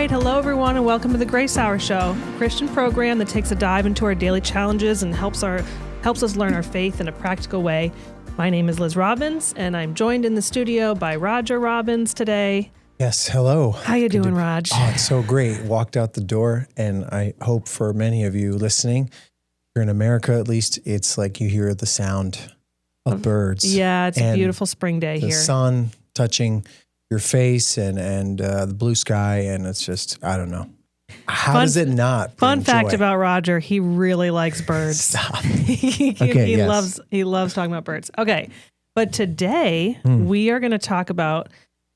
right. Hello, everyone, and welcome to the Grace Hour Show, a Christian program that takes a dive into our daily challenges and helps us learn our faith in a practical way. My name is Liz Robbins, and I'm joined in the studio by Roger Robbins today. Yes, hello. How you doing, Raj? Oh, it's so great. Walked out the door, and I hope for many of you listening, here in America at least, it's like you hear the sound of birds. Yeah, it's a beautiful spring day here. The sun touching your face and the blue sky, and it's just, I don't know. How does it not bring Fun fact joy? about Roger, he really likes birds. Stop. he loves talking about birds. Okay, but today we are going to talk about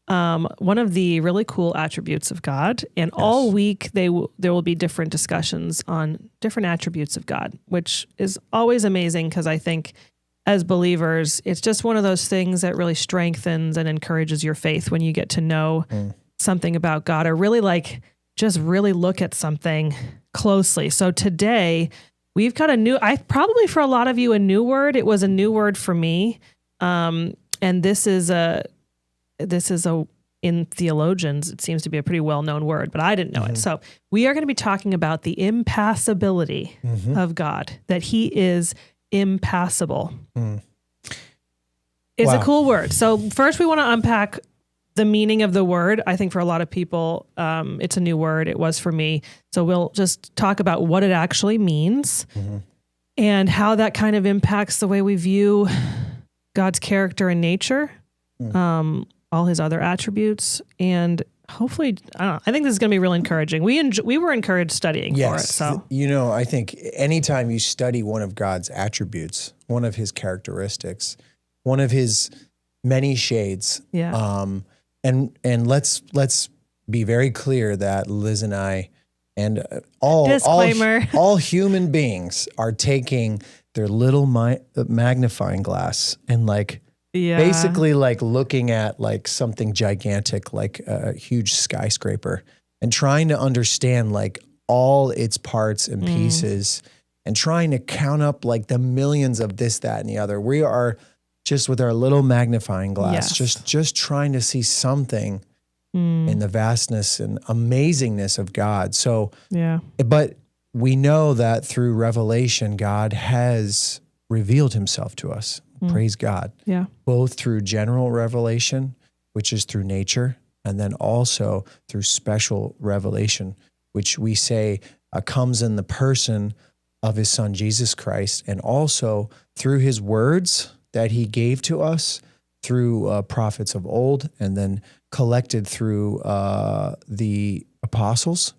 one of the really cool attributes of God, and all week there will be different discussions on different attributes of God, which is always amazing because I think as believers, it's just one of those things that really strengthens and encourages your faith when you get to know something about God, or really just really look at something closely. So today we've got probably for a lot of you, a new word. It was a new word for me. And this is in theologians, it seems to be a pretty well-known word, but I didn't know it. So we are going to be talking about the impassability of God, that he is impassable. It's a cool word. So first we want to unpack the meaning of the word. I think for a lot of people, it's a new word. It was for me. So we'll just talk about what it actually means and how that kind of impacts the way we view God's character and nature, all his other attributes, and hopefully, I think this is going to be really encouraging. We were encouraged studying for it. So I think anytime you study one of God's attributes, one of his characteristics, one of his many shades, and let's be very clear that Liz and I and all human beings are taking their little magnifying glass and basically looking at something gigantic, like a huge skyscraper, and trying to understand all its parts and pieces and trying to count up the millions of this, that, and the other. We are just with our little magnifying glass, just trying to see something in the vastness and amazingness of God. So, but we know that through revelation, God has revealed himself to us. Praise God. Yeah. Both through general revelation, which is through nature, and then also through special revelation, which we say comes in the person of his son, Jesus Christ, and also through his words that he gave to us through prophets of old, and then collected through the apostles.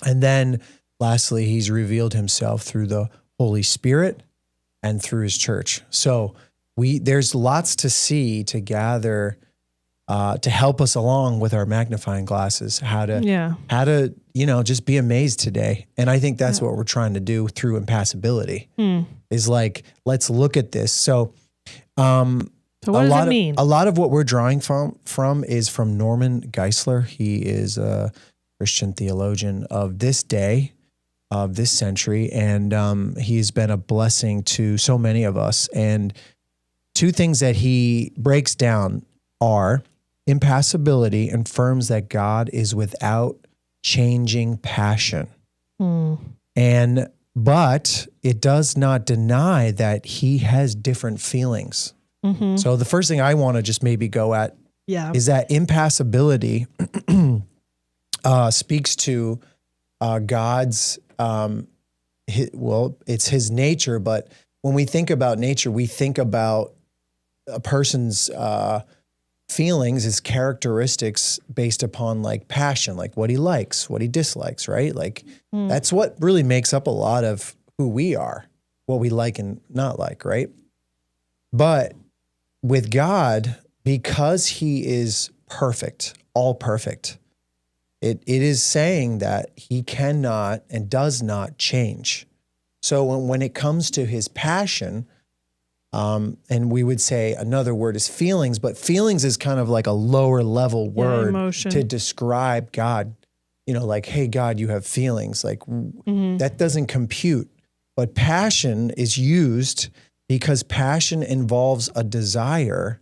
And then lastly, he's revealed himself through the Holy Spirit and through his church. So there's lots to see, to gather, to help us along with our magnifying glasses, how to just be amazed today. And I think that's what we're trying to do through impassability is let's look at this. So what does it mean? A lot of what we're drawing from is from Norman Geisler. He is a Christian theologian of this day, of this century, and he's been a blessing to so many of us. And two things that he breaks down are impassibility affirms that God is without changing passion, but it does not deny that he has different feelings. So the first thing I want to just maybe go at is that impassibility speaks to God's it's his nature, but when we think about nature, we think about a person's feelings, his characteristics based upon passion, what he likes, what he dislikes, right? That's what really makes up a lot of who we are, what we like and not like, right? But with God, because he is perfect, all perfect, it is saying that he cannot and does not change. So when it comes to his passion, and we would say another word is feelings, but feelings is kind of like a lower level word to describe God. Hey, God, you have feelings. That doesn't compute. But passion is used because passion involves a desire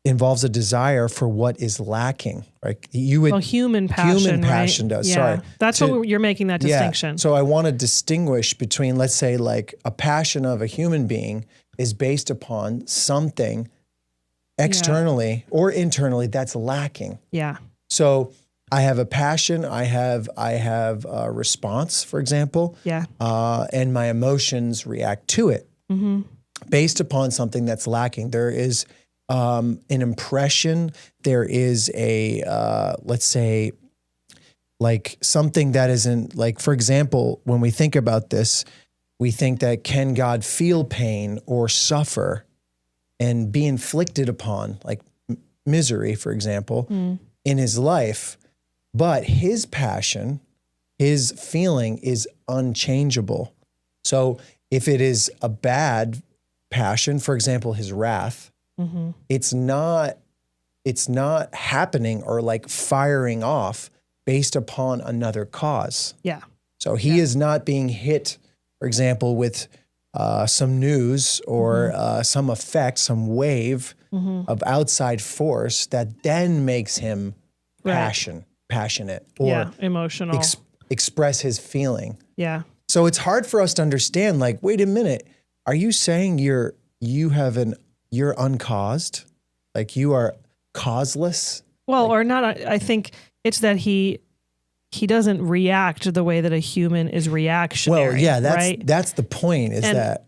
involves a desire for what is lacking, right? Human passion right? Does. Yeah. Sorry. That's what you're making that distinction. Yeah. So I want to distinguish between, let's say, like a passion of a human being is based upon something externally or internally that's lacking. Yeah. So I have a passion, I have a response, for example. Yeah. And my emotions react to it based upon something that's lacking. There is an impression, there is a, let's say, like something that isn't, like, for example, when we think about this, we think that can God feel pain or suffer and be inflicted upon, like misery, for example, in his life, but his passion, his feeling is unchangeable. So if it is a bad passion, for example, his wrath, it's not happening or like firing off based upon another cause. Yeah. So he is not being hit, for example, with some news or some effect, some wave of outside force that then makes him passionate or emotional, express his feeling. Yeah. So it's hard for us to understand, like, wait a minute, are you saying you're uncaused? Like you are causeless? Well, or not. I think it's that he doesn't react the way that a human is reactionary. Well, yeah, right? that's the point.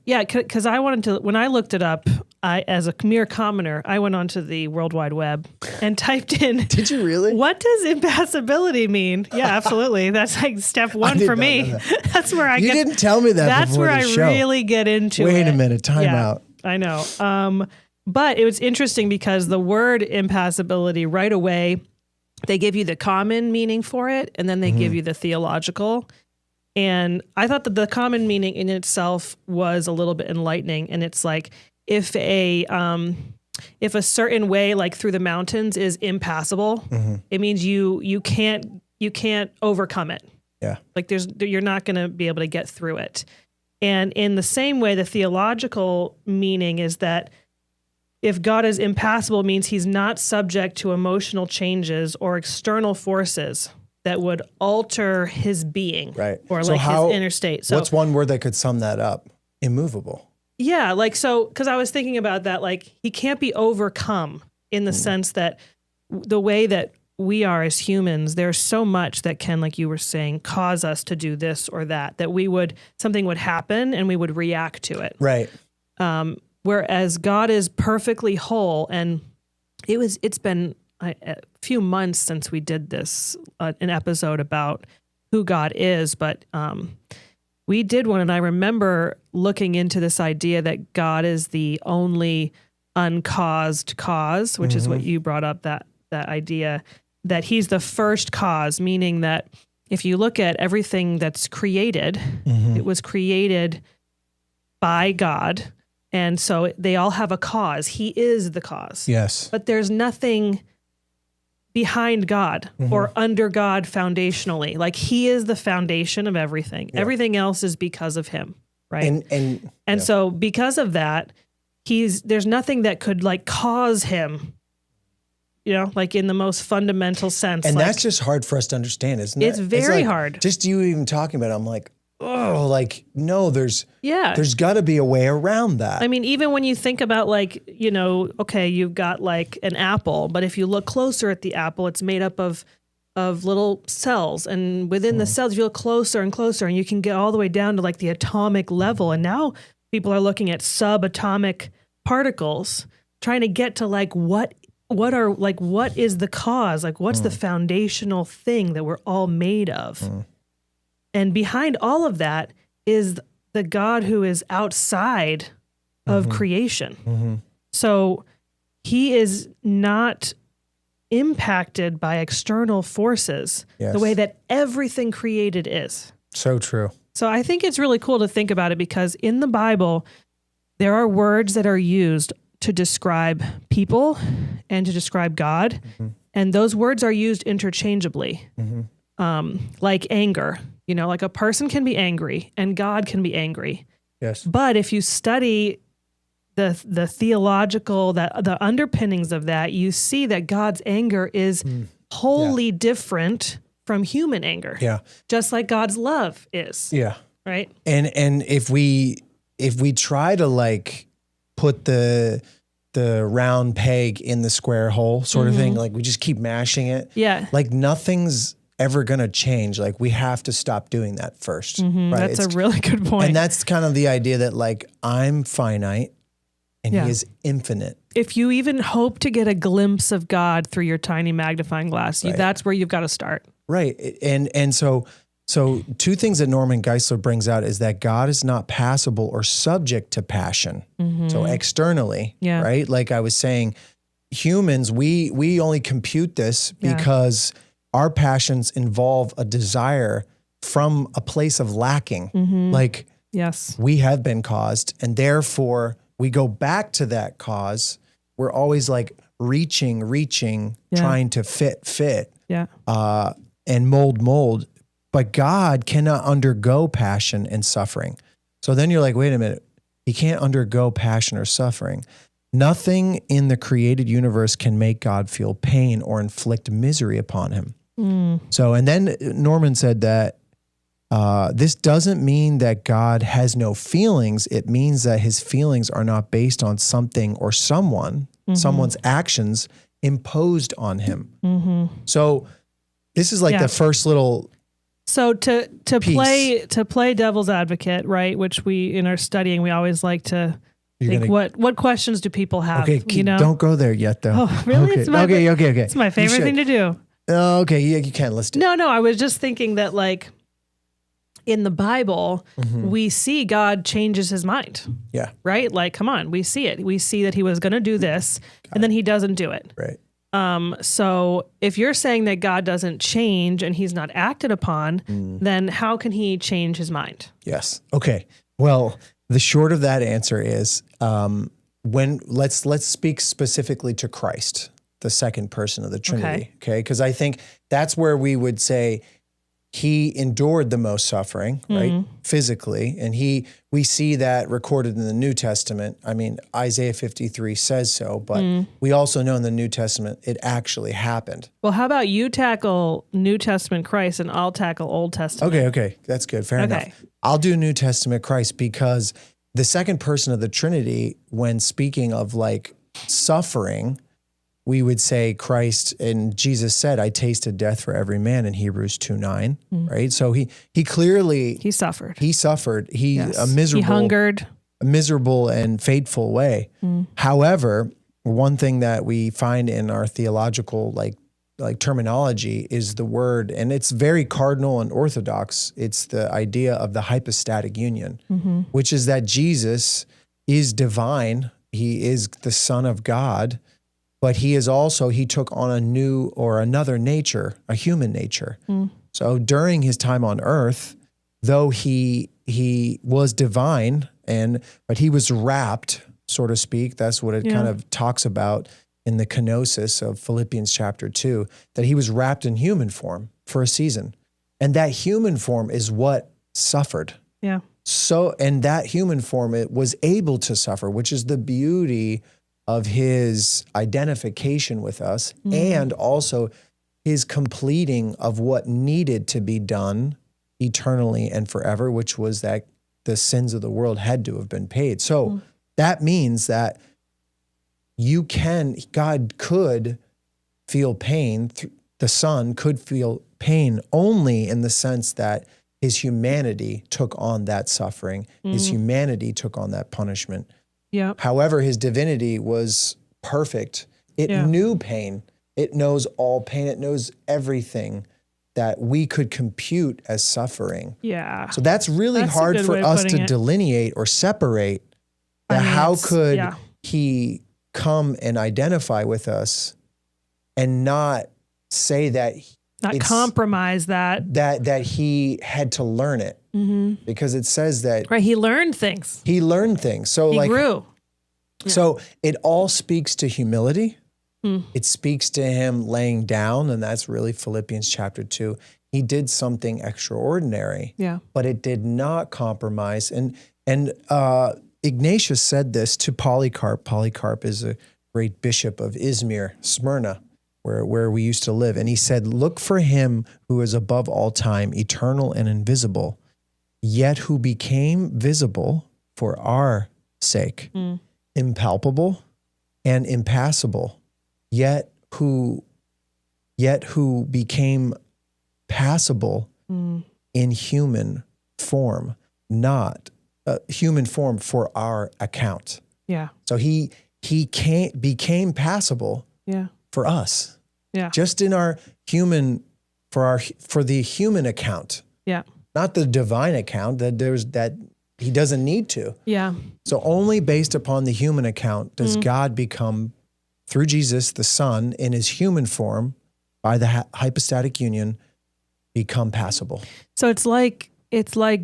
Yeah, because I wanted to, when I looked it up, as a mere commoner, I went onto the World Wide Web and typed in. Did you really? What does impassability mean? Yeah, absolutely. That's like step one for me. That's where I. You didn't tell me that. That's before where the I show. really get into it. Wait a minute, time out. I know. But it was interesting because the word impassability right away, they give you the common meaning for it, and then they give you the theological. And I thought that the common meaning in itself was a little bit enlightening. And it's like, if a certain way, like through the mountains, is impassable, it means you can't overcome it. Yeah. Like you're not going to be able to get through it. And in the same way, the theological meaning is that if God is impassable, it means he's not subject to emotional changes or external forces that would alter his being, right? Or so like his inner state. So what's one word that could sum that up? Immovable. Yeah, like so, because I was thinking about that, like he can't be overcome in the sense that the way that we are as humans, there's so much that can, like you were saying, cause us to do this or that something would happen and we would react to it. Right. Whereas God is perfectly whole, and it's been a few months since we did this, an episode about who God is, but we did one, and I remember looking into this idea that God is the only uncaused cause, which is what you brought up, that idea that he's the first cause, meaning that if you look at everything that's created, it was created by God. And so they all have a cause. He is the cause. Yes. But there's nothing behind God or under God foundationally. Like he is the foundation of everything. Yeah. Everything else is because of him, right? And so because of that, there's nothing that could like cause him, like in the most fundamental sense. And like, that's just hard for us to understand, isn't it? It's very hard. Just you even talking about it, I'm like, oh, like, no, there's got to be a way around that. I mean, even when you think about like, okay, you've got like an apple, but if you look closer at the apple, it's made up of little cells. And within the cells, you look closer and closer, and you can get all the way down to like the atomic level. And now people are looking at subatomic particles, trying to get to like what is the cause? Like what's the foundational thing that we're all made of? And behind all of that is the God who is outside of creation. So he is not impacted by external forces the way that everything created is. So true. So I think it's really cool to think about it, because in the Bible, there are words that are used to describe people and to describe God. And those words are used interchangeably, like anger. Like a person can be angry and God can be angry. Yes. But if you study the theological, the underpinnings of that, you see that God's anger is wholly different from human anger. Yeah. Just like God's love is. Yeah. Right. And if we try to like put the round peg in the square hole sort of thing, like we just keep mashing it. Yeah. Like nothing's ever going to change. Like we have to stop doing that first. Right? That's a really good point. And that's kind of the idea that like I'm finite and he is infinite. If you even hope to get a glimpse of God through your tiny magnifying glass, that's where you've got to start. Right. And so two things that Norman Geisler brings out is that God is not passible or subject to passion. So externally, right? Like I was saying, humans, we only compute this because our passions involve a desire from a place of lacking. Like we have been caused, and therefore we go back to that cause. We're always like reaching, trying to fit, and mold. But God cannot undergo passion and suffering. So then you're like, wait a minute, he can't undergo passion or suffering. Nothing in the created universe can make God feel pain or inflict misery upon him. So, and then Norman said that this doesn't mean that God has no feelings. It means that his feelings are not based on something or someone's actions imposed on him. So this is like the first little... So to play devil's advocate, right? Which we in our studying we always like to think what questions do people have? Okay, don't go there yet though. Oh, really? Okay. Okay. It's my favorite thing to do. Okay, yeah, you can. Let's do it. No. I was just thinking that like in the Bible, we see God changes his mind. Yeah. Right? Like, come on, we see it. We see that he was going to do this, and then he doesn't do it. Right. So if you're saying that God doesn't change and he's not acted upon, then how can he change his mind? Yes. Okay. Well, the short of that answer is let's speak specifically to Christ, the second person of the Trinity. Okay. Because I think that's where we would say he endured the most suffering, right? Physically. And we see that recorded in the New Testament. I mean, Isaiah 53 says so, but we also know in the New Testament, it actually happened. Well, how about you tackle New Testament Christ and I'll tackle Old Testament? Okay. That's good. Fair enough. I'll do New Testament Christ because the second person of the Trinity, when speaking of like suffering, we would say Christ, and Jesus said, I tasted death for every man in Hebrews 2:9, right? So he clearly... He suffered. He a miserable... He hungered. A miserable and fateful way. However, one thing that we find in our theological like terminology is the word, and it's very cardinal and orthodox. It's the idea of the hypostatic union, which is that Jesus is divine. He is the Son of God. But he took on another nature, a human nature. So during his time on earth, though he was divine, but he was wrapped, so to speak. That's what it kind of talks about in the kenosis of Philippians chapter 2, that he was wrapped in human form for a season. And that human form is what suffered. Yeah. So, and that human form, it was able to suffer, which is the beauty of his identification with us and also his completing of what needed to be done eternally and forever, which was that the sins of the world had to have been paid. So that means that God could feel pain, the Son could feel pain only in the sense that his humanity took on that suffering, his humanity took on that punishment. Yeah. However, his divinity was perfect. It knew pain. It knows all pain. It knows everything that we could compute as suffering. Yeah. So that's really hard for us to delineate or separate. How could he come and identify with us and not say that not compromise that he had to learn it, because it says that he learned things. So he grew. So it all speaks to humility. It speaks to him laying down, and that's really Philippians chapter 2. He did something extraordinary, but it did not compromise. And Ignatius said this to Polycarp. Polycarp is a great bishop of Izmir, Smyrna, where we used to live. And he said, look for him who is above all time, eternal and invisible, yet who became visible for our sake, impalpable and impassable, yet who became passable in human form, not human form for our account. Yeah. So he became passable for us. Yeah. Just in our human, for the human account. Yeah. Not the divine account that he doesn't need to. Yeah. So only based upon the human account does God become, through Jesus, the Son, in his human form, by the hypostatic union, become passable. So it's like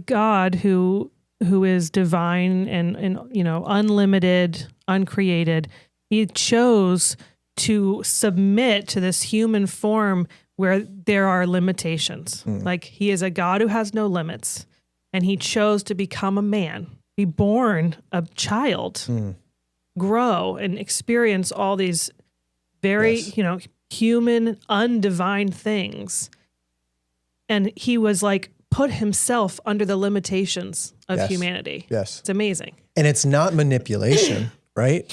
God who is divine and unlimited, uncreated. He chose to submit to this human form where there are limitations. Like he is a God who has no limits, and he chose to become a man, be born a child, grow and experience all these very, human, undivine things. And he was like, put himself under the limitations of humanity. Yes. It's amazing. And it's not manipulation, right?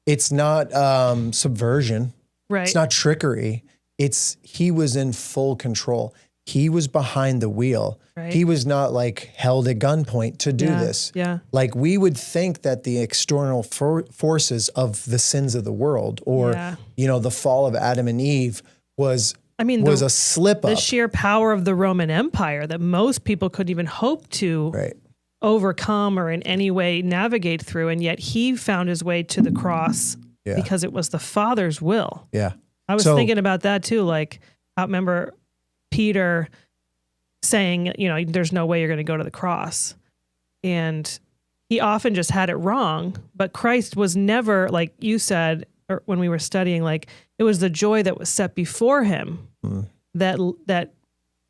It's not subversion. Right. It's not trickery. He was in full control. He was behind the wheel. Right. He was not like held at gunpoint to do this. Yeah. Like we would think that the external forces of the sins of the world or, the fall of Adam and Eve was a slip up. The sheer power of the Roman Empire that most people couldn't even hope to overcome or in any way navigate through. And yet he found his way to the cross because it was the Father's will. Yeah. I was thinking about that too. Like, I remember Peter saying, there's no way you're going to go to the cross. And he often just had it wrong. But Christ was never, like you said, or when we were studying, like it was the joy that was set before him that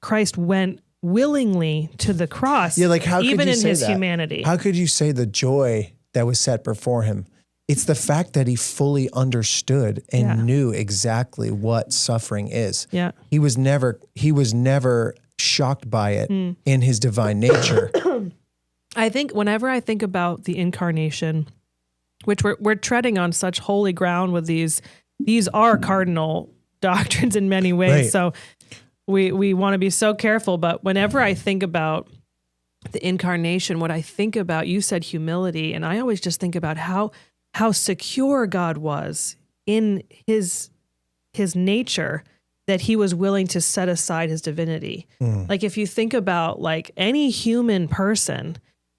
Christ went willingly to the cross. Yeah, like how could even you in say his that? humanity. How could you say the joy that was set before him? It's the fact that he fully understood and knew exactly what suffering is. Yeah. He was never shocked by it in his divine nature. I think whenever I think about the incarnation, which we're treading on such holy ground with these are cardinal doctrines in many ways. Right. So we want to be so careful. But whenever I think about the incarnation, what I think about, you said humility, and I always just think about how secure God was in his nature, that he was willing to set aside his divinity. Like if you think about like any human person,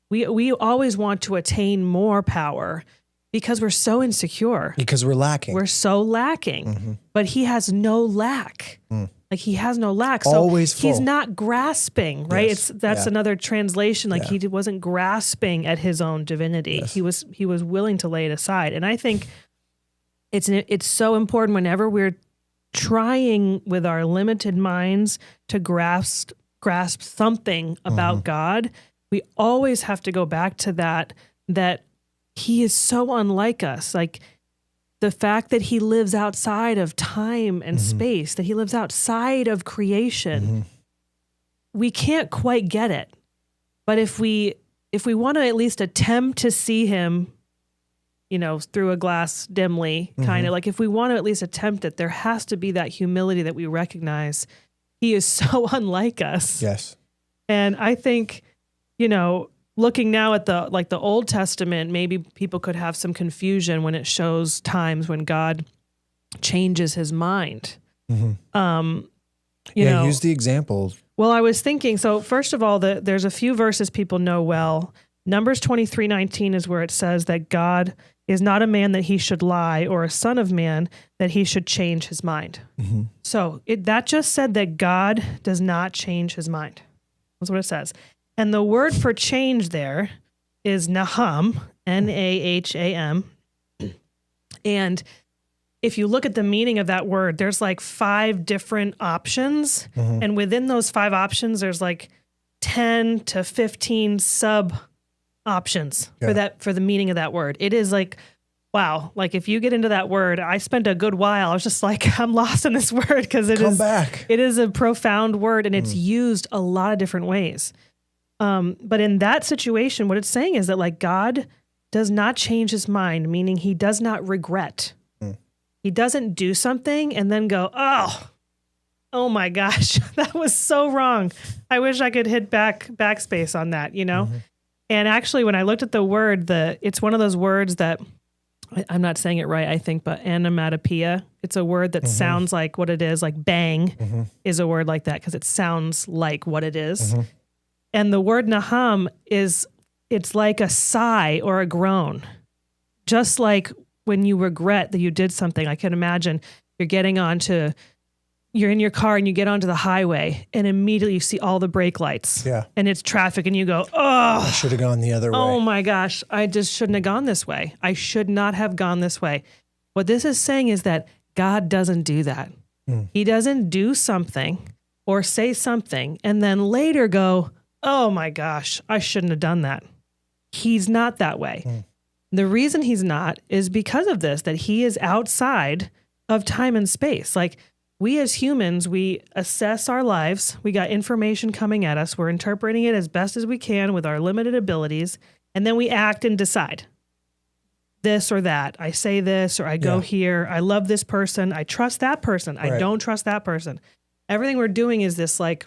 we always want to attain more power because we're so insecure. Because we're lacking. We're so lacking. But he has no lack. Like he has no lack. So always full. He's not grasping, right? Yes. That's another translation. Like he wasn't grasping at his own divinity. Yes. He was willing to lay it aside. And I think it's so important whenever we're trying with our limited minds to grasp something about God, we always have to go back to that he is so unlike us. Like the fact that he lives outside of time and space, that he lives outside of creation, we can't quite get it. But if we want to at least attempt to see him, through a glass dimly, kind of like if we want to at least attempt it, there has to be that humility that we recognize he is so unlike us. Yes. And I think, looking now at the Old Testament, maybe people could have some confusion when it shows times when God changes his mind. Use the example. Well, I was thinking, so first of all, there's a few verses people know well. Numbers 23:19 is where it says that God is not a man that he should lie, or a son of man that he should change his mind. So that just said that God does not change his mind. That's what it says. And the word for change there is naham, Naham. And if you look at the meaning of that word, there's like 5 different options. And within those 5 options, there's like 10 to 15 sub options for the meaning of that word. It is like, wow. Like if you get into that word, I spent a good while. I was just like, I'm lost in this word because it is a profound word and it's used a lot of different ways. But in that situation, what it's saying is that like God does not change his mind, meaning he does not regret. He doesn't do something and then go, oh my gosh, that was so wrong. I wish I could hit backspace on that, you know? And actually, when I looked at the word, it's one of those words that, I'm not saying it right, I think, but onomatopoeia. It's a word that sounds like what it is, like bang is a word like that because it sounds like what it is. And the word naham it's like a sigh or a groan. Just like when you regret that you did something, I can imagine you're in your car and you get onto the highway and immediately you see all the brake lights and it's traffic and you go, I should have gone the other way. Oh my gosh, I just shouldn't have gone this way. I should not have gone this way. What this is saying is that God doesn't do that. He doesn't do something or say something and then later go, oh my gosh, I shouldn't have done that. He's not that way. The reason he's not is because of this, that he is outside of time and space. Like we as humans, we assess our lives. We got information coming at us. We're interpreting it as best as we can with our limited abilities. And then we act and decide this or that. I say this or I go here. I love this person. I trust that person. I don't trust that person. Everything we're doing is this like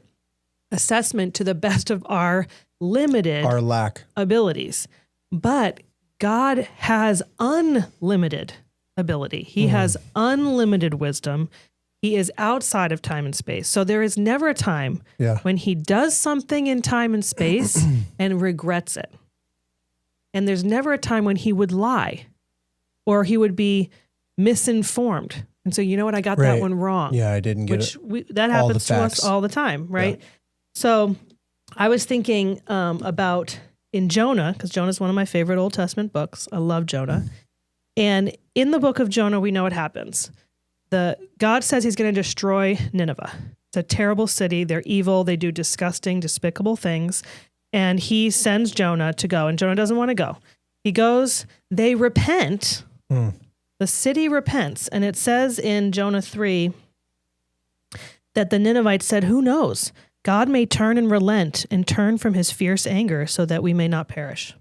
assessment to the best of our lack abilities. But God has unlimited ability. He has unlimited wisdom. He is outside of time and space. So there is never a time when he does something in time and space and regrets it. And there's never a time when he would lie or he would be misinformed. And so, you know what? I got that one wrong. Yeah, I didn't get it. That happens to us all the time, right? Yeah. So I was thinking about in Jonah, because Jonah is one of my favorite Old Testament books. I love Jonah. And in the book of Jonah, we know what happens. God says he's going to destroy Nineveh. It's a terrible city. They're evil. They do disgusting, despicable things. And he sends Jonah to go, and Jonah doesn't want to go. He goes, they repent. The city repents. And it says in Jonah 3 that the Ninevites said, who knows? God may turn and relent and turn from his fierce anger so that we may not perish.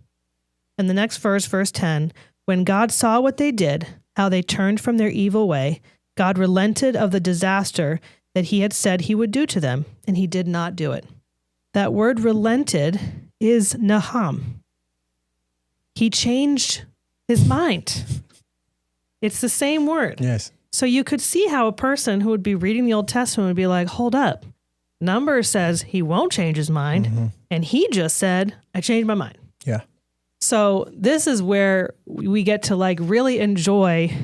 And the next verse, verse 10, when God saw what they did, how they turned from their evil way, God relented of the disaster that he had said he would do to them, and he did not do it. That word relented is naham. He changed his mind. It's the same word. Yes. So you could see how a person who would be reading the Old Testament would be like, hold up. Numbers says he won't change his mind, and he just said, I changed my mind. Yeah. So this is where we get to like really enjoy.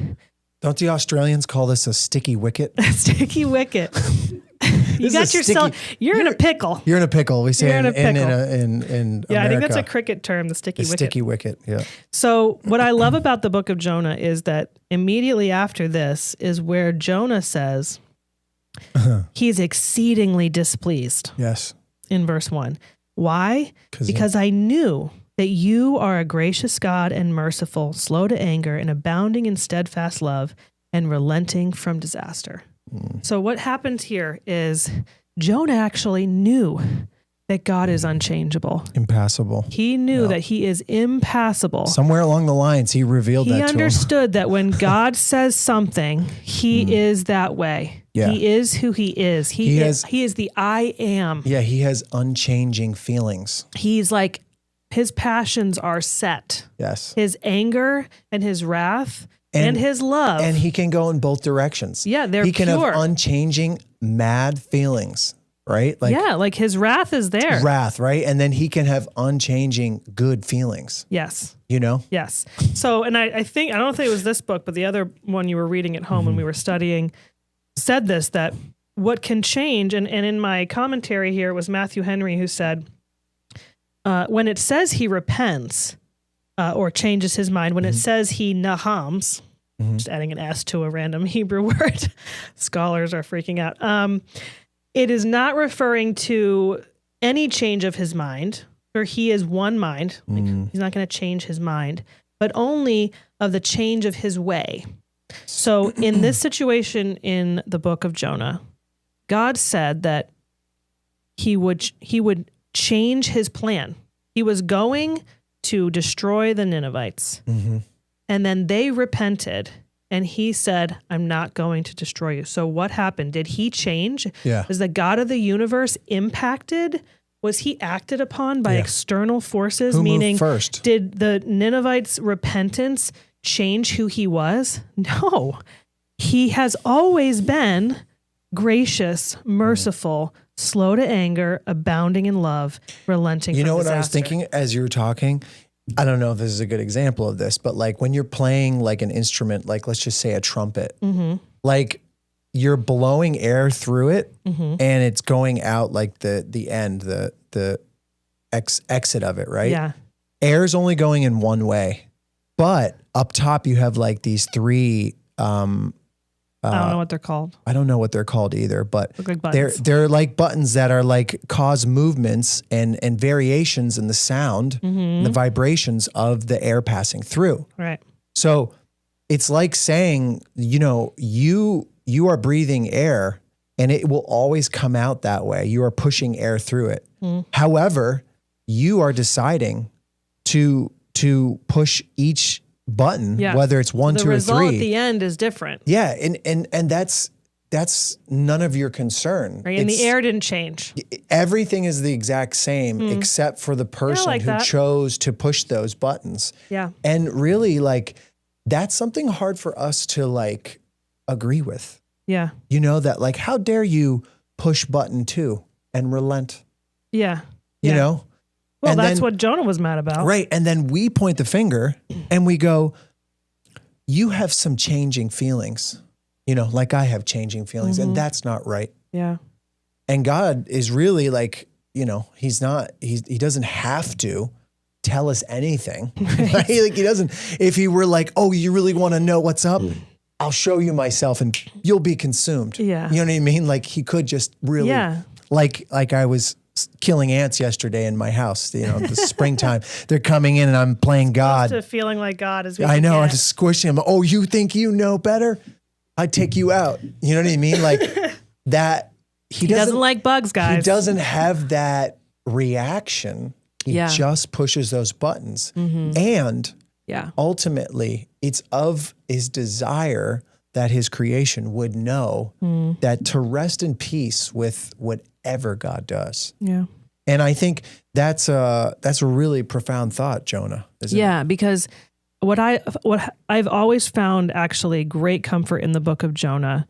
Don't the Australians call this a sticky wicket? A sticky wicket. You got yourself. You're in a pickle. You're in a pickle. We say in America. I think that's a cricket term. The sticky wicket. Sticky wicket. Yeah. So what I love about the book of Jonah is that immediately after this is where Jonah says he's exceedingly displeased. Yes. In verse 1. Why? Because I knew that you are a gracious God and merciful, slow to anger, and abounding in steadfast love, and relenting from disaster. So what happens here is Jonah actually knew that God is unchangeable. Impassable. He knew that he is impassable. Somewhere along the lines, he revealed that to him. He understood that when God says something, he is that way. Yeah. He is who he is. He is the I am. Yeah, he has unchanging feelings. He's like, his passions are set. Yes. His anger and his wrath and his love. And he can go in both directions. Yeah, they're pure. He can have unchanging, mad feelings, right? Like his wrath is there. Wrath, right? And then he can have unchanging, good feelings. Yes. You know? Yes. So, and I don't think it was this book, but the other one you were reading at home when we were studying said this, that what can change, and in my commentary here, it was Matthew Henry who said, when it says he repents or changes his mind, when it says he nahams, just adding an S to a random Hebrew word, scholars are freaking out. It is not referring to any change of his mind for he is one mind. Like, he's not going to change his mind, but only of the change of his way. So in this situation in the book of Jonah, God said that he would change his plan. He was going to destroy the Ninevites. And then they repented, and he said, I'm not going to destroy you. So what happened? Did he change? Yeah. Was the God of the universe impacted? Was he acted upon by external forces? Who Meaning, moved first? Did the Ninevites' repentance change who he was? No. He has always been gracious, merciful, slow to anger, abounding in love, relenting from You know what disaster. I was thinking as you were talking? I don't know if this is a good example of this, but like when you're playing like an instrument, like let's just say a trumpet, like you're blowing air through it and it's going out like the end, the exit of it, right? Yeah. Air's only going in one way, but up top you have like these three, I don't know what they're called. I don't know what they're called either, but Look like buttons. they're like buttons that are like cause movements and variations in the sound, and the vibrations of the air passing through. Right. So it's like saying, you know, you are breathing air and it will always come out that way. You are pushing air through it. However, you are deciding to push each button, whether it's 1, 2, or 3. The result at the end is different. Yeah, and that's none of your concern. Right, and the air didn't change. Everything is the exact same except for the person who chose to push those buttons. Yeah. And really, like, that's something hard for us to like agree with. Yeah. You know, that like, how dare you push button 2 and relent? Yeah. You know? Well, And that's then- what Jonah was mad about. Right. And then we point the finger and we go, you have some changing feelings, you know, like I have changing feelings, and that's not right. Yeah. And God is really like, you know, he doesn't have to tell us anything. Right? Like he doesn't, if he were like, oh, you really want to know what's up? I'll show you myself and you'll be consumed. Yeah. You know what I mean? Like he could just really, like I was killing ants yesterday in my house, you know, the springtime, they're coming in and I'm playing God. Close to feeling like God is. I know. I'm just squishing him. Oh, you think you know better? I'd take you out. You know what I mean? Like that. He doesn't like bugs, guys. He doesn't have that reaction. He just pushes those buttons. And ultimately it's of his desire that his creation would know that to rest in peace with whatever God does. Yeah. And I think that's a really profound thought, Jonah. Yeah, because what I've always found actually great comfort in the book of Jonah,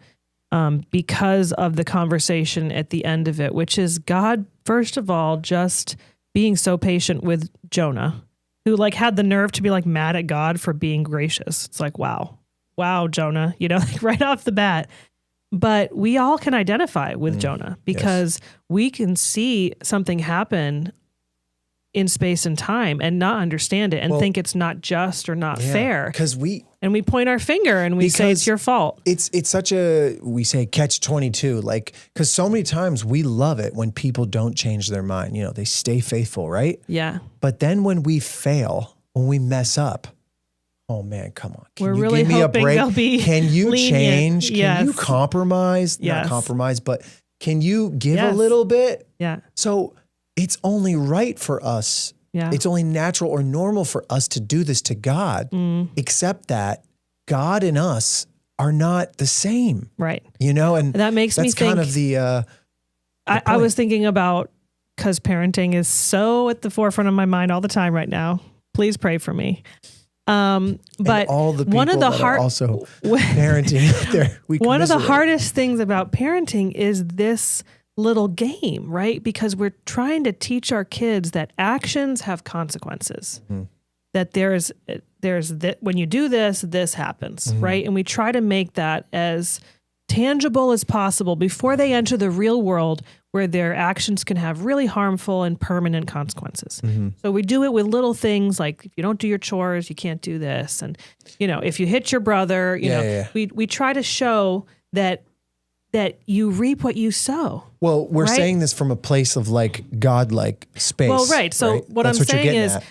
because of the conversation at the end of it, which is God, first of all, just being so patient with Jonah, who like had the nerve to be like mad at God for being gracious. It's like, wow, Jonah, you know, like right off the bat. But we all can identify with Jonah because we can see something happen in space and time and not understand it and think it's not just or not fair. Because we point our finger and we say it's your fault. It's such we say catch-22, like, because so many times we love it when people don't change their mind. You know, they stay faithful, right? Yeah. But then when we fail, when we mess up, oh man, come on. We're really hoping they'll be Can you lenient. change? Yes. Can you compromise? Yes. Not compromise, but can you give a little bit? Yeah. So it's only right for us. Yeah. It's only natural or normal for us to do this to God, except that God and us are not the same. Right. You know, and that makes me think. That's kind of the I was thinking about, because parenting is so at the forefront of my mind all the time right now. Please pray for me. But all the people one of the that are also parenting out there, one of the hardest things about parenting is this little game, right? Because we're trying to teach our kids that actions have consequences. That there's that when you do this, this happens, right? And we try to make that as tangible as possible before they enter the real world, where their actions can have really harmful and permanent consequences. So we do it with little things like, if you don't do your chores, you can't do this. And, you know, if you hit your brother, you know, we try to show that that you reap what you sow. Well, we're right? saying this from a place of like God-like space. Well, right. So right? what That's I'm saying is, at.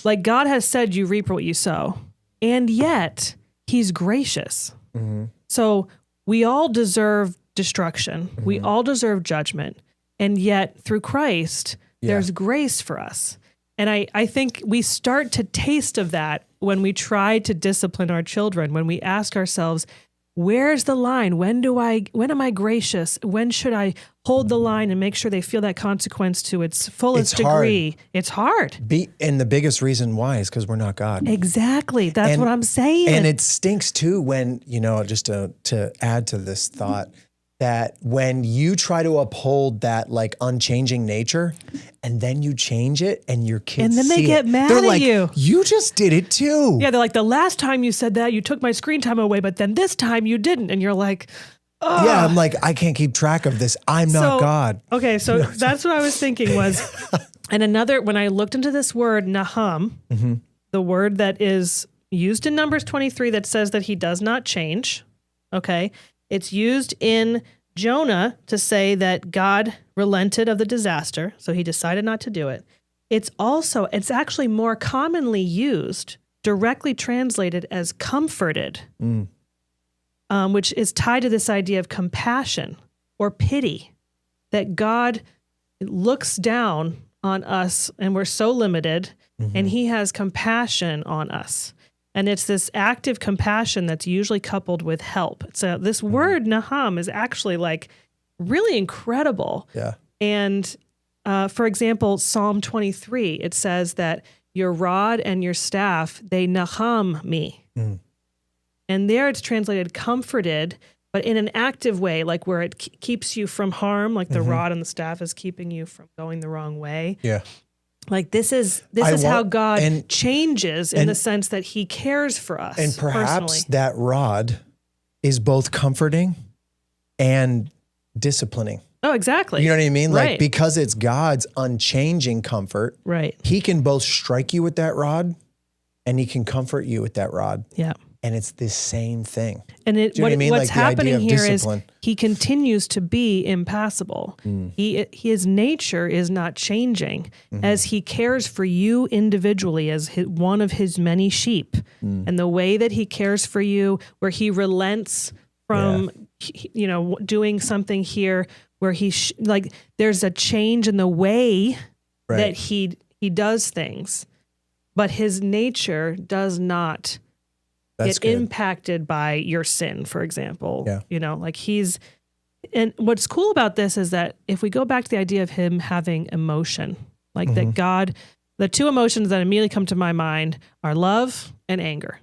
like, God has said you reap what you sow, and yet he's gracious. Mm-hmm. So we all deserve destruction. Mm-hmm. We all deserve judgment. And yet through Christ, there's grace for us. And I think we start to taste of that when we try to discipline our children, when we ask ourselves, where's the line? When am I gracious? When should I hold the line and make sure they feel that consequence to its fullest degree? Hard. It's hard. And the biggest reason why is because we're not God. Exactly. That's what I'm saying. And it stinks too when, just to add to this thought, that when you try to uphold that like unchanging nature and then you change it and your kids and then they get mad they're at like, you. You just did it too. Yeah, they're like, the last time you said that, you took my screen time away, but then this time you didn't. And you're like, oh. Yeah, I'm like, I can't keep track of this. I'm not God. Okay, so that's what I was thinking was, and when I looked into this word, Naham, mm-hmm. the word that is used in Numbers 23 that says that he does not change, okay? It's used in Jonah to say that God relented of the disaster, so he decided not to do it. It's actually more commonly used, directly translated as comforted, which is tied to this idea of compassion or pity, that God looks down on us and we're so limited, mm-hmm. and he has compassion on us. And it's this active compassion that's usually coupled with help. So this word Naham is actually like really incredible. Yeah. And for example, Psalm 23, it says that your rod and your staff, they Naham me. Mm. And there it's translated comforted, but in an active way, like where it keeps you from harm, like the mm-hmm. rod and the staff is keeping you from going the wrong way. Yeah. Like this is how God changes in the sense that he cares for us. And perhaps personally. That rod is both comforting and disciplining. Oh, exactly. You know what I mean? Right. Like, because it's God's unchanging comfort, right? He can both strike you with that rod and he can comfort you with that rod. Yeah. And it's the same thing. And what's like happening here is he continues to be impassable. Mm. His nature is not changing mm-hmm. as he cares for you individually as one of his many sheep. Mm. And the way that he cares for you, where he relents from, doing something here, where there's a change in the way that he does things, but his nature does not get impacted by your sin, for example. Yeah. And what's cool about this is that if we go back to the idea of him having emotion, like mm-hmm. that God, the two emotions that immediately come to my mind are love and anger.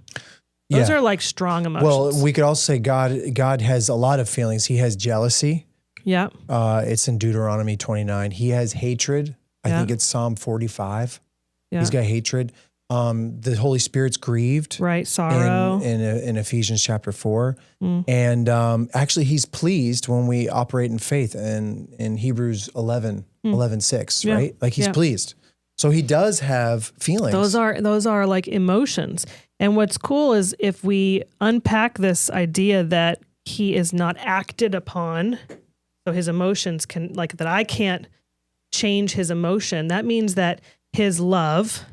Those are like strong emotions. Well, we could also say God has a lot of feelings. He has jealousy. Yeah. It's in Deuteronomy 29. He has hatred. I think it's Psalm 45. Yeah. He's got hatred. The Holy Spirit's grieved. Right, sorrow. In Ephesians chapter 4. Mm. And actually, he's pleased when we operate in faith in Hebrews 11:6, right? Like he's pleased. So he does have feelings. Those are like emotions. And what's cool is if we unpack this idea that he is not acted upon, so his emotions that I can't change his emotion, that means that his love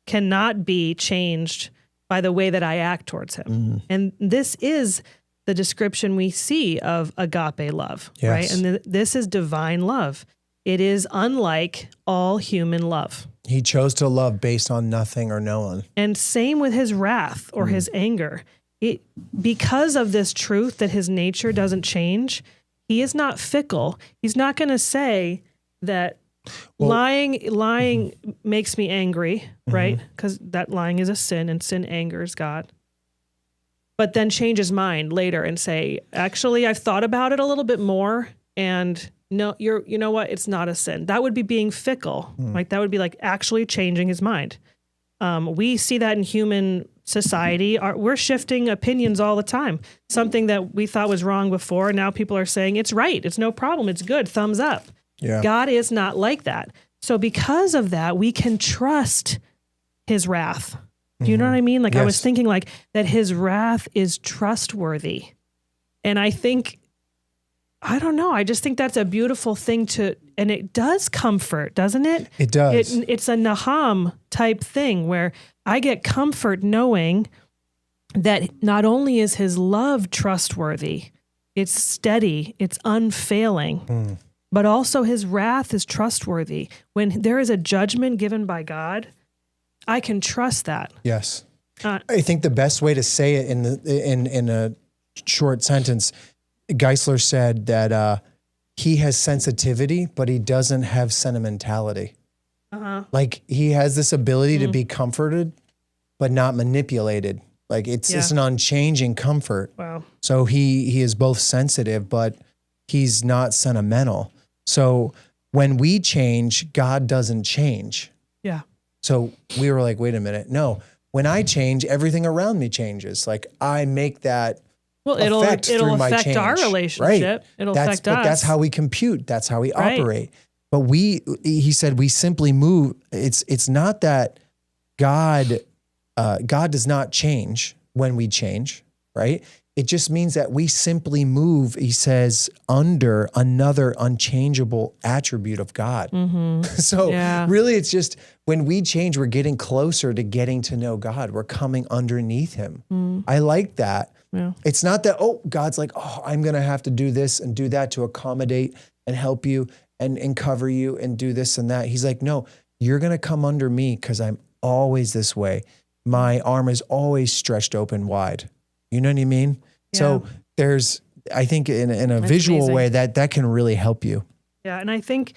cannot be changed by the way that I act towards him. Mm-hmm. And this is the description we see of agape love, right? And this is divine love. It is unlike all human love. He chose to love based on nothing or no one. And same with his wrath or his anger. Because of this truth that his nature doesn't change, he is not fickle. He's not going to say that lying makes me angry, right? Because that lying is a sin and sin angers God. But then change his mind later and say, actually, I've thought about it a little bit more and no, you know what? It's not a sin. That would be being fickle. Like that would be like actually changing his mind. We see that in human society. We're shifting opinions all the time. Something that we thought was wrong before, now people are saying it's right. It's no problem. It's good. Thumbs up. Yeah. God is not like that. So because of that, we can trust his wrath. Do you know what I mean? Like I was thinking like that his wrath is trustworthy. And I think I don't know. I just think that's a beautiful thing and it does comfort, doesn't it? It does. It's a Nahum type thing where I get comfort knowing that not only is his love trustworthy, it's steady, it's unfailing, but also his wrath is trustworthy. When there is a judgment given by God, I can trust that. Yes. I think the best way to say it in a short sentence, Geisler said that he has sensitivity, but he doesn't have sentimentality. Like he has this ability to be comforted, but not manipulated. Like it's an unchanging comfort. Wow. So he is both sensitive, but he's not sentimental. So when we change, God doesn't change. Yeah. So we were like, wait a minute. No, when I change, everything around me changes. Like I make that it'll affect our relationship. Right. It'll affect us. But that's how we compute. That's how we operate. But he said, we simply move. It's not that God does not change when we change, right? It just means that we simply move, he says, under another unchangeable attribute of God. So really it's just when we change, we're getting closer to getting to know God. We're coming underneath him. I like that. Yeah. It's not that, God's like, I'm going to have to do this and do that to accommodate and help you and cover you and do this and that. He's like, no, you're going to come under me because I'm always this way. My arm is always stretched open wide. You know what I mean? Yeah. So there's, I think in a visual amazing way that can really help you. Yeah. And I think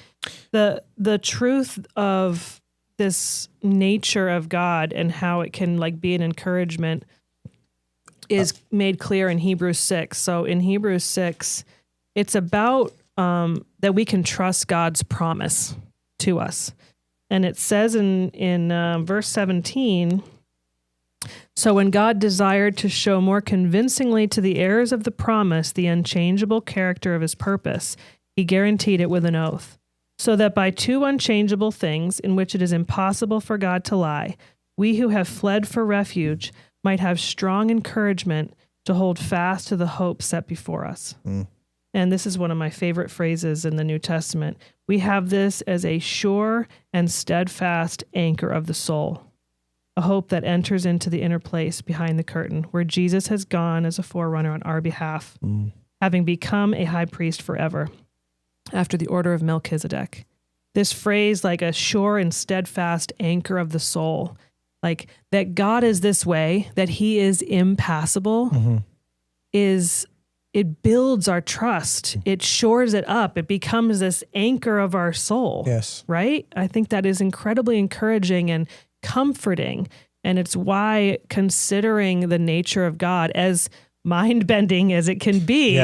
the truth of this nature of God and how it can like be an encouragement is made clear in Hebrews 6. So in Hebrews 6, it's about that we can trust God's promise to us. And it says in verse 17, so when God desired to show more convincingly to the heirs of the promise the unchangeable character of his purpose, he guaranteed it with an oath, so that by two unchangeable things in which it is impossible for God to lie, we who have fled for refuge might have strong encouragement to hold fast to the hope set before us. And this is one of my favorite phrases in the New Testament. We have this as a sure and steadfast anchor of the soul, a hope that enters into the inner place behind the curtain, where Jesus has gone as a forerunner on our behalf, having become a high priest forever, after the order of Melchizedek. This phrase, like a sure and steadfast anchor of the soul, like that God is this way, that he is impassable, it builds our trust. It shores it up. It becomes this anchor of our soul. Yes. Right? I think that is incredibly encouraging and comforting. And it's why considering the nature of God, as mind-bending as it can be,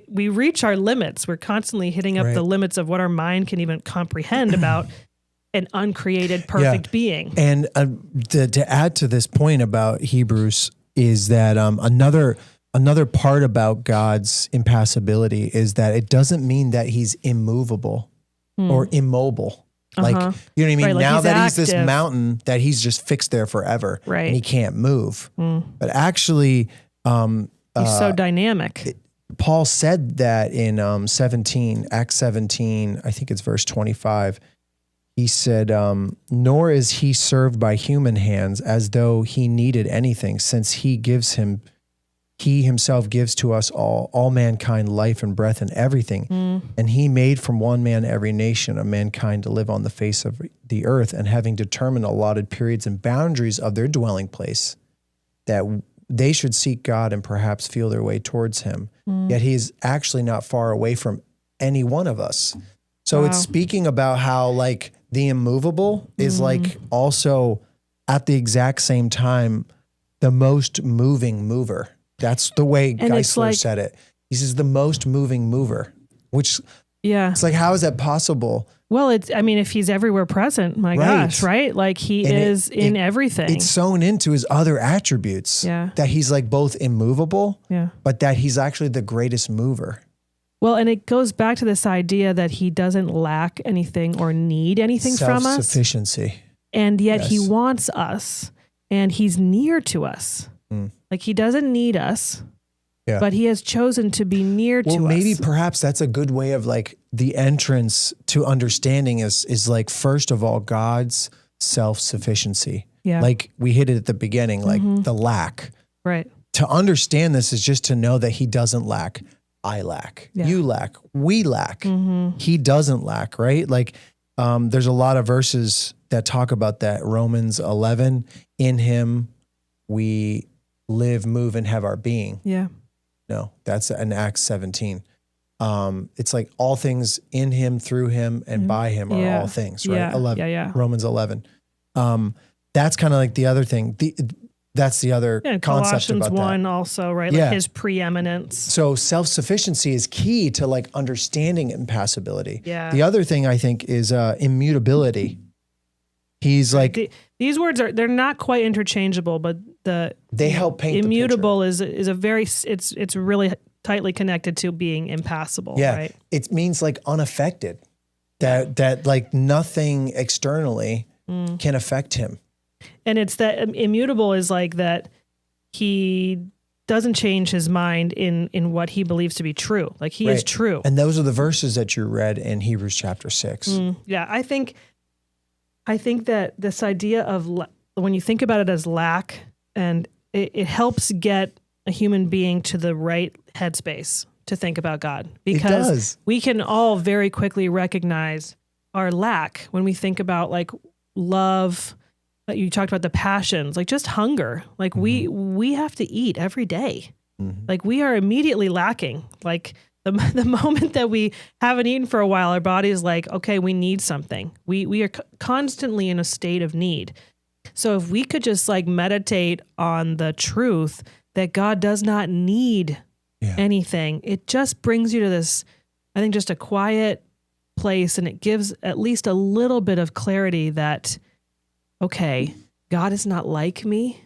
we reach our limits. We're constantly hitting up the limits of what our mind can even comprehend about an uncreated, perfect being. And to add to this point about Hebrews is that another part about God's impassibility is that it doesn't mean that he's immovable or immobile. Like, you know what I mean? Right, like now that active. he's this mountain that he's just fixed there forever and he can't move. But actually, he's so dynamic. Paul said that in Acts 17, I think it's verse 25. He said, nor is he served by human hands as though he needed anything, since he himself gives to us all mankind life and breath and everything. And he made from one man every nation of mankind to live on the face of the earth, and having determined allotted periods and boundaries of their dwelling place, that they should seek God and perhaps feel their way towards him. Yet he is actually not far away from any one of us. So it's speaking about how like the immovable is like also at the exact same time the most moving mover. That's the way Geisler said it. He says the most moving mover, which it's like, how is that possible? Well, if he's everywhere present, my gosh, right? Like he is in everything. It's sewn into his other attributes that he's like both immovable, but that he's actually the greatest mover. Well, and it goes back to this idea that he doesn't lack anything or need anything from us. Self-sufficiency. And yet he wants us and he's near to us. Like he doesn't need us, Yeah. But he has chosen to be near to us. Well, maybe perhaps that's a good way of like the entrance to understanding is like, first of all, God's self-sufficiency. Yeah. Like we hit it at the beginning, like the lack. Right. To understand this is just to know that he doesn't lack. I lack. Yeah. You lack. We lack. He doesn't lack, right? Like there's a lot of verses that talk about that. Romans 11, in him we live, move, and have our being. Yeah. No, that's in Acts 17. It's like all things in him, through him, and by him are all things, right? 11. Yeah. Romans 11. That's kind of like the other thing. That's the other concept Colossians about 1 that. also, right? Like his preeminence. So self-sufficiency is key to like understanding impassibility. Yeah. The other thing I think is immutability. He's like these words they're not quite interchangeable, but they help paint immutable the picture. is a very it's really tightly connected to being impassible. Yeah, right? It means like unaffected. That like nothing externally can affect him. And it's that immutable is like that he doesn't change his mind in what he believes to be true. Like he is true. And those are the verses that you read in Hebrews chapter 6. Yeah, I think that this idea of when you think about it as lack, and it helps get a human being to the right headspace to think about God, because we can all very quickly recognize our lack when we think about like love. Like you talked about the passions, like just hunger. Like we have to eat every day. Like we are immediately lacking. Like the moment that we haven't eaten for a while, our body is like, okay, we need something. We are constantly in a state of need. So if we could just like meditate on the truth that God does not need anything, it just brings you to this, I think, just a quiet place, and it gives at least a little bit of clarity that, okay, God is not like me.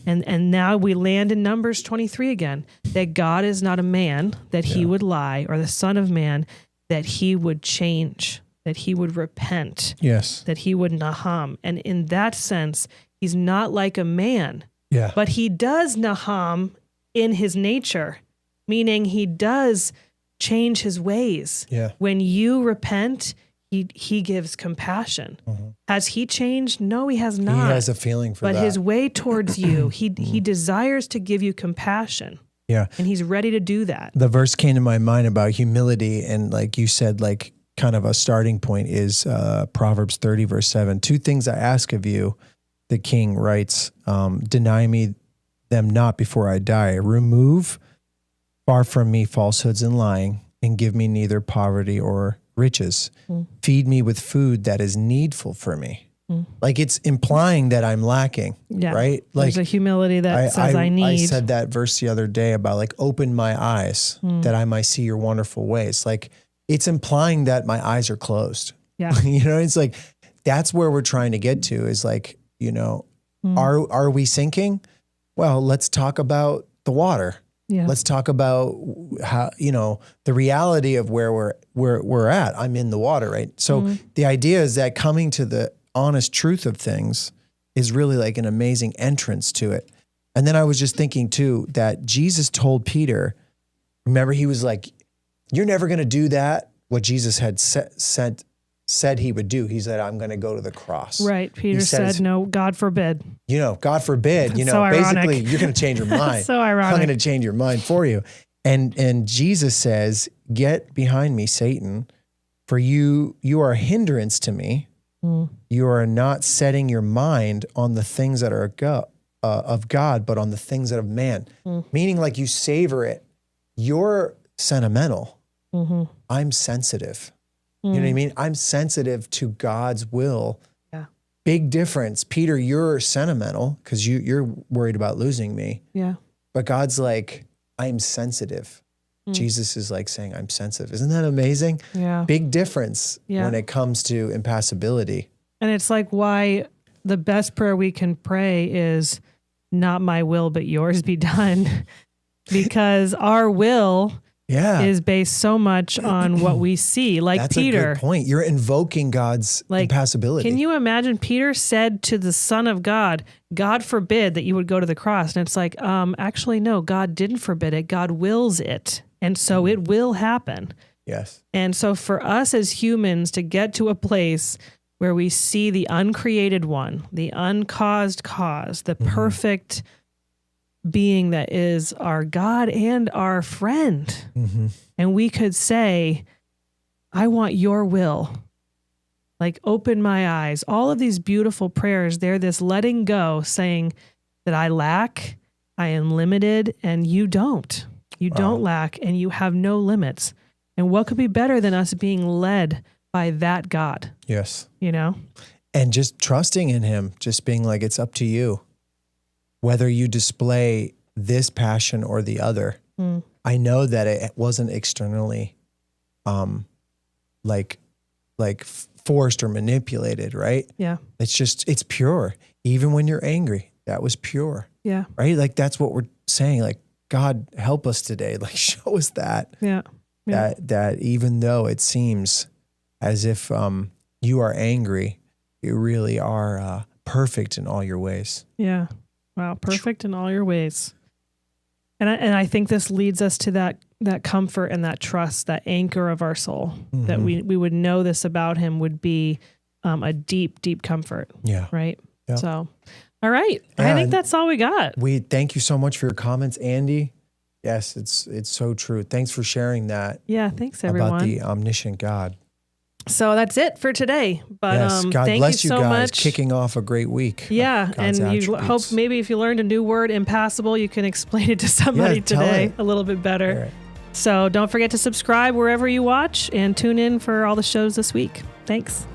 And now we land in Numbers 23 again, that God is not a man that he would lie, or the son of man that he would change, that he would repent, that he would naham. And in that sense, he's not like a man, but he does naham in his nature, meaning he does change his ways. When you repent, he gives compassion. Has he changed? No, he has not. He has a feeling for that. But his way towards you, he desires to give you compassion. Yeah. And he's ready to do that. The verse came to my mind about humility, and like you said, like kind of a starting point is Proverbs 30, verse 7. 2 things I ask of you, the king writes, deny me them not before I die. Remove far from me falsehoods and lying, and give me neither poverty or riches. Feed me with food that is needful for me. Like it's implying that I'm lacking, right? Like there's a humility that says I need. I said that verse the other day about like, open my eyes that I might see your wonderful ways. Like it's implying that my eyes are closed. Yeah. You know, it's like, that's where we're trying to get to is like, you know, are we sinking? Well, let's talk about the water. Let's talk about how, you know, the reality of where we're at. I'm in the water, right? So the idea is that coming to the honest truth of things is really like an amazing entrance to it. And then I was just thinking too, that Jesus told Peter, remember he was like, you're never going to do that. What Jesus had said he would do. He said, I'm going to go to the cross. Right. Peter said, no, God forbid. You know, God forbid, That's you know, so basically you're going to change your mind. So ironic. I'm going to change your mind for you. And Jesus says, get behind me, Satan, for you are a hindrance to me. You are not setting your mind on the things that are of God, but on the things that of man. Meaning like you savor it. You're sentimental. I'm sensitive. You know what I mean? I'm sensitive to God's will. Yeah. Big difference. Peter, you're sentimental because you're worried about losing me. Yeah. But God's like, I'm sensitive. Jesus is like saying, I'm sensitive. Isn't that amazing? Yeah. Big difference when it comes to impassibility. And it's like why the best prayer we can pray is not my will, but yours be done. Because our will is based so much on what we see. Like That's Peter. a good point. You're invoking God's impassibility. Can you imagine Peter said to the Son of God, God forbid that you would go to the cross. And it's like, actually, no, God didn't forbid it. God wills it. And so it will happen. Yes. And so for us as humans to get to a place where we see the uncreated one, the uncaused cause, the perfect being that is our God and our friend. And we could say, I want your will. Like, open my eyes. All of these beautiful prayers, they're this letting go, saying that I lack, I am limited, and you don't. You don't lack, and you have no limits. And what could be better than us being led by that God? Yes. You know? And just trusting in him, just being like, it's up to you. Whether you display this passion or the other. I know that it wasn't externally like forced or manipulated, right? Yeah. It's pure. Even when you're angry, that was pure. Yeah. Right? Like, that's what we're saying. Like, God, help us today. Like, show us that. Yeah. That even though it seems as if you are angry, you really are perfect in all your ways. Yeah. Wow. Perfect in all your ways. And I think this leads us to that comfort and that trust, that anchor of our soul, that we would know this about him would be a deep, deep comfort. Yeah. Right. Yeah. So, all right. I think that's all we got. We thank you so much for your comments, Andy. Yes, it's so true. Thanks for sharing that. Yeah. Thanks, everyone. About the omniscient God. So that's it for today. But yes, God thank bless you so guys. much. Kicking off a great week. Yeah, and you hope maybe if you learned a new word, impassable, you can explain it to somebody today a little bit better. Right. So don't forget to subscribe wherever you watch and tune in for all the shows this week. Thanks.